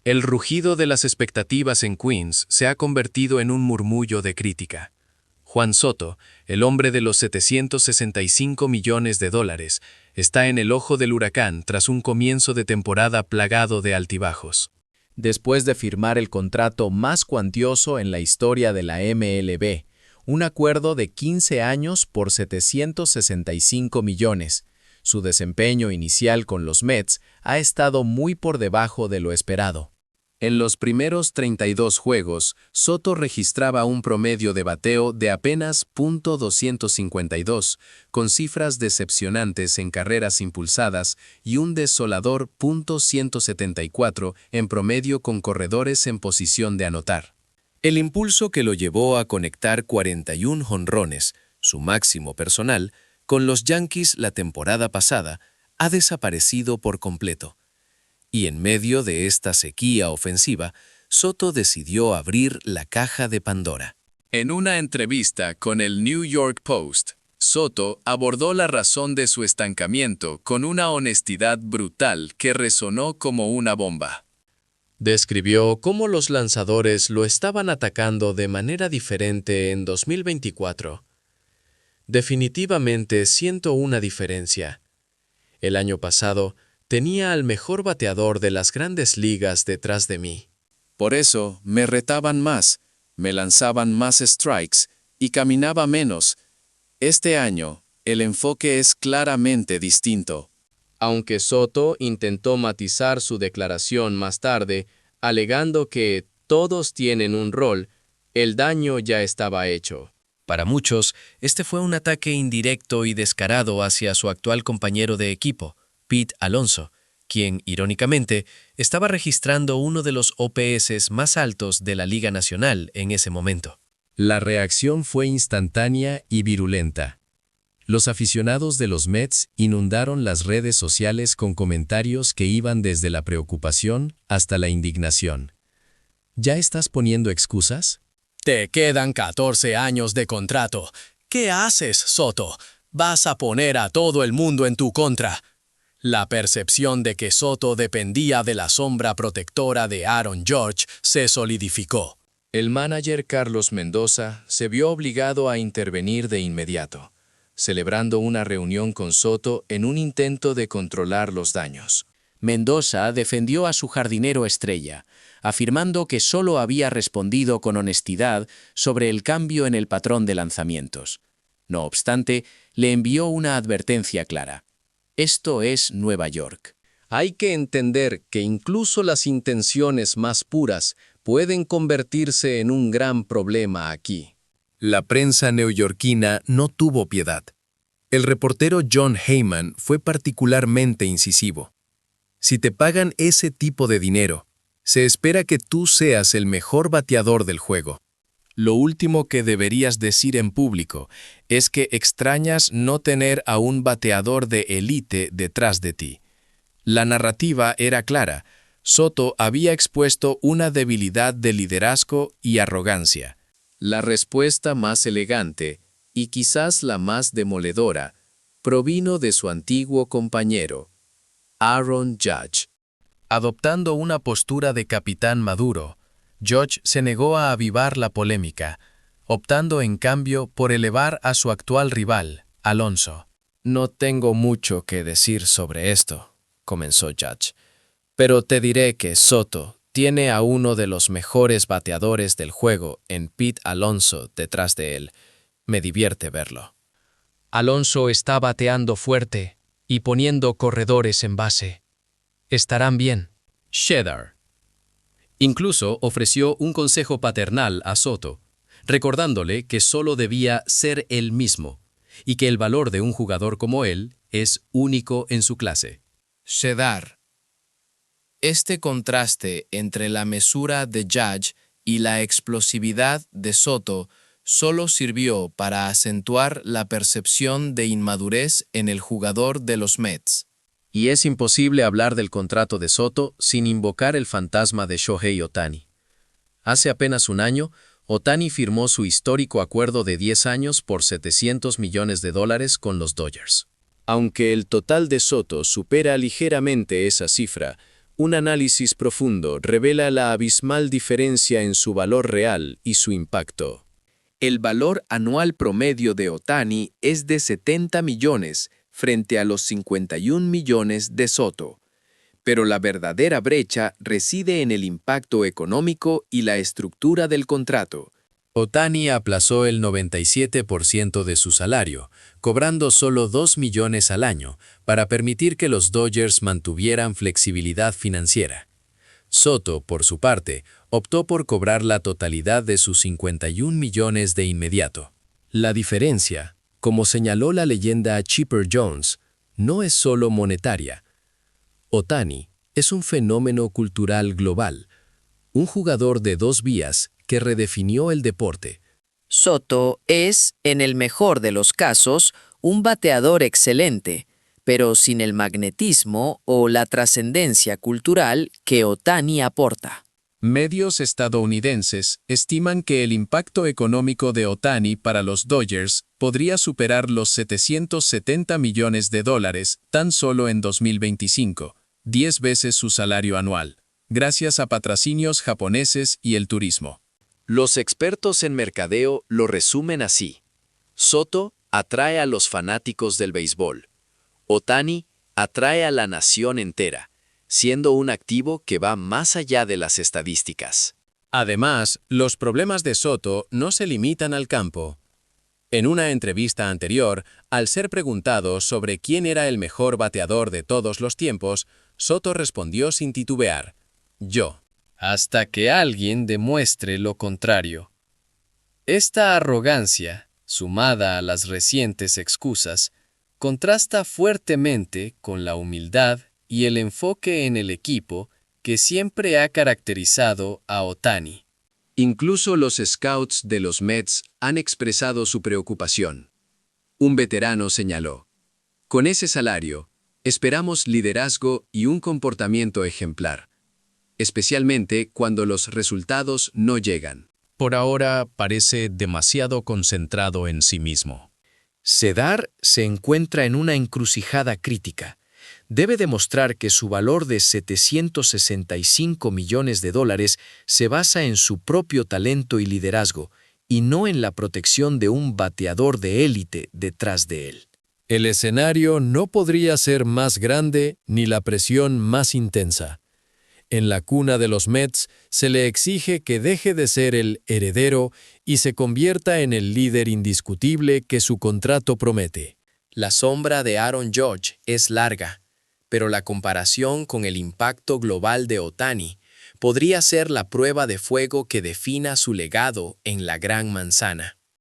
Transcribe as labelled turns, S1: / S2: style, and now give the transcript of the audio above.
S1: El rugido de las expectativas en Queens se ha convertido en un murmullo de crítica. Juan Soto, el hombre de los 765 millones de dólares, está en el ojo del huracán tras un comienzo de temporada plagado de altibajos.
S2: Después de firmar el contrato más cuantioso en la historia de la MLB, un acuerdo de 15 años por 765 millones, su desempeño inicial con los Mets ha estado muy por debajo de lo esperado.
S3: En los primeros 32 juegos, Soto registraba un promedio de bateo de apenas .252, con cifras decepcionantes en carreras impulsadas y un desolador .174 en promedio con corredores en posición de anotar. El impulso que lo llevó a conectar 41 jonrones, su máximo personal, con los Yankees la temporada pasada, ha desaparecido por completo. Y en medio de esta sequía ofensiva, Soto decidió abrir la caja de Pandora. En una entrevista con el New York Post, Soto abordó la razón de su estancamiento con una honestidad brutal que resonó como una bomba.
S1: Describió cómo los lanzadores lo estaban atacando de manera diferente en 2024. Definitivamente siento una diferencia. El año pasado, tenía al mejor bateador de las grandes ligas detrás de mí.
S3: Por eso me retaban más, me lanzaban más strikes y caminaba menos. Este año, el enfoque es claramente distinto.
S1: Aunque Soto intentó matizar su declaración más tarde, alegando que todos tienen un rol, el daño ya estaba hecho.
S4: Para muchos, este fue un ataque indirecto y descarado hacia su actual compañero de equipo, Pete Alonso, quien, irónicamente, estaba registrando uno de los OPS más altos de la Liga Nacional en ese momento.
S3: La reacción fue instantánea y virulenta. Los aficionados de los Mets inundaron las redes sociales con comentarios que iban desde la preocupación hasta la indignación. ¿Ya estás poniendo excusas?
S5: Te quedan 14 años de contrato. ¿Qué haces, Soto? Vas a poner a todo el mundo en tu contra. La percepción de que Soto dependía de la sombra protectora de Aaron Judge se solidificó.
S3: El manager Carlos Mendoza se vio obligado a intervenir de inmediato, celebrando una reunión con Soto en un intento de controlar los daños.
S2: Mendoza defendió a su jardinero estrella, afirmando que solo había respondido con honestidad sobre el cambio en el patrón de lanzamientos. No obstante, le envió una advertencia clara. Esto es Nueva York.
S1: Hay que entender que incluso las intenciones más puras pueden convertirse en un gran problema aquí.
S3: La prensa neoyorquina no tuvo piedad. El reportero Jon Heyman fue particularmente incisivo. Si te pagan ese tipo de dinero, se espera que tú seas el mejor bateador del juego. Lo último que deberías decir en público es que extrañas no tener a un bateador de élite detrás de ti. La narrativa era clara. Soto había expuesto una debilidad de liderazgo y arrogancia. La respuesta más elegante, y quizás la más demoledora, provino de su antiguo compañero, Aaron Judge. Adoptando una postura de capitán maduro, Judge se negó a avivar la polémica, optando en cambio por elevar a su actual rival, Alonso.
S4: No tengo mucho que decir sobre esto, comenzó Judge, pero te diré que Soto tiene a uno de los mejores bateadores del juego en Pete Alonso detrás de él. Me divierte verlo.
S5: Alonso está bateando fuerte y poniendo corredores en base. Estarán bien.
S6: Cheddar. Incluso ofreció un consejo paternal a Soto, recordándole que solo debía ser él mismo y que el valor de un jugador como él es único en su clase.
S3: Cheddar. Este contraste entre la mesura de Judge y la explosividad de Soto solo sirvió para acentuar la percepción de inmadurez en el jugador de los Mets.
S1: Y es imposible hablar del contrato de Soto sin invocar el fantasma de Shohei Ohtani. Hace apenas un año, Ohtani firmó su histórico acuerdo de 10 años por $700 millones con los Dodgers.
S3: Aunque el total de Soto supera ligeramente esa cifra,
S2: Un análisis profundo revela la abismal diferencia en su valor real y su impacto.
S3: El valor anual promedio de Ohtani es de 70 millones frente a los 51 millones de Soto. Pero la verdadera brecha reside en el impacto económico y la estructura del contrato.
S1: Ohtani aplazó el 97% de su salario, cobrando solo 2 millones al año, para permitir que los Dodgers mantuvieran flexibilidad financiera. Soto, por su parte, optó por cobrar la totalidad de sus 51 millones de inmediato.
S3: La diferencia, como señaló la leyenda Chipper Jones, no es solo monetaria. Ohtani es un fenómeno cultural global, un jugador de dos vías que redefinió el deporte.
S7: Soto es, en el mejor de los casos, un bateador excelente, pero sin el magnetismo o la trascendencia cultural que Ohtani aporta.
S2: Medios estadounidenses estiman que el impacto económico de Ohtani para los Dodgers podría superar los 770 millones de dólares tan solo en 2025, 10 veces su salario anual, gracias a patrocinios japoneses y el turismo.
S1: Los expertos en mercadeo lo resumen así. Soto atrae a los fanáticos del béisbol. Ohtani atrae a la nación entera, siendo un activo que va más allá de las estadísticas.
S2: Además, los problemas de Soto no se limitan al campo. En una entrevista anterior, al ser preguntado sobre quién era el mejor bateador de todos los tiempos, Soto respondió sin titubear: yo.
S4: Hasta que alguien demuestre lo contrario. Esta arrogancia, sumada a las recientes excusas, contrasta fuertemente con la humildad y el enfoque en el equipo que siempre ha caracterizado a Ohtani.
S1: Incluso los scouts de los Mets han expresado su preocupación. Un veterano señaló: con ese salario, esperamos liderazgo y un comportamiento ejemplar, especialmente cuando los resultados no llegan.
S2: Por ahora parece demasiado concentrado en sí mismo.
S3: Cedar se encuentra en una encrucijada crítica. Debe demostrar que su valor de 765 millones de dólares se basa en su propio talento y liderazgo, y no en la protección de un bateador de élite detrás de él. El escenario no podría ser más grande ni la presión más intensa. En la cuna de los Mets se le exige que deje de ser el heredero y se convierta en el líder indiscutible que su contrato promete.
S2: La sombra de Aaron Judge es larga, pero la comparación con el impacto global de Ohtani podría ser la prueba de fuego que defina su legado en la Gran Manzana.